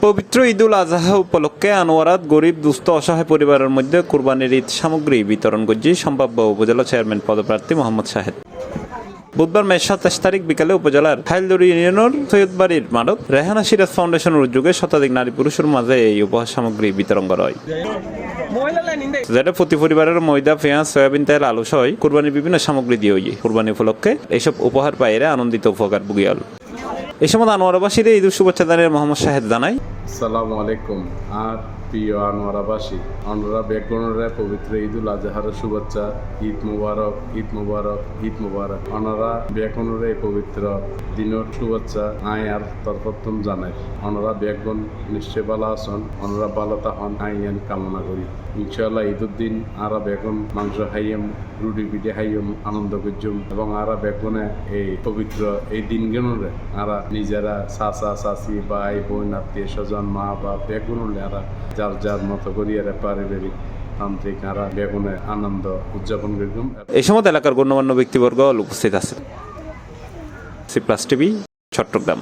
পবিত্র ঈদুল আজহা উপলক্ষে আনোয়ারাত গরিব দুস্থ অসহায় পরিবারের মধ্যে কুরবানির ঈদ সামগ্রী বিতরণ করছে সম্ভাব্য উপজেলা চেয়ারম্যান পদপ্রার্থী মোহাম্মদ শাহেদ। বুধবার মে 27 তারিখ বিকালে উপজেলার খাইলদড়ি ইউনিয়নের সৈয়দবাড়ির মাঠত রেহানা সিরাজ ফাউন্ডেশনের উদ্যোগে শতাধিক নারী পুরুষের মাঝে এই উপহার সামগ্রী বিতরণ করা হয়, যেটা প্রতি পরিবারের ময়দা, পেঁয়াজ, সয়াবিন তেল, আলু সহ কুরবানির বিভিন্ন সামগ্রী দিয়ে হইয়ে কুরবানি উপলক্ষে এইসব উপহার পাইরে আনন্দিত উপকার বুগিয়াল। এই সময় আনোয়ারাবাসীর ঈদ শুভেচ্ছা জানিয়ে মোহাম্মদ শাহেদ জানাই, আসসালামু আলাইকুম। আর প্রিয় আনোয়ারাবাসী, আমরা বেগুনের পবিত্র ঈদুল আজহার শুভেচ্ছা। ঈদ মুবারক, ঈদ মুবারক, ঈদ মুবারক। ওনারা বেগুনের এই পবিত্র দিনের শুভেচ্ছা আয় আর তরফতম জানাই। ওনারা বেগুন নিশ্চয় ভালো আছেন, ওনারা ভালো তখন আইন কামনা করি। ইনশাআল্লাহ ঈদের দিন আরা বেগুন মাংস খাইম, রুটি পিঠে খাইম, আনন্দ করছুম এবং আরা বেগুনে এই পবিত্র এই দিনগুলোরে আরা নিজেরা চাচা চাচি ভাই বোন আত্মীয় স্বজন মা বাপ বেগুনলে আরা যার যার মতো করি এরা পারিবারিক তান্ত্রিক আরা বেগুনে আনন্দ উদযাপন করছুম। এই সময় এলাকার গণ্যমান্য ব্যক্তিবর্গ উপস্থিত আছে। C plus TV, Chittagong.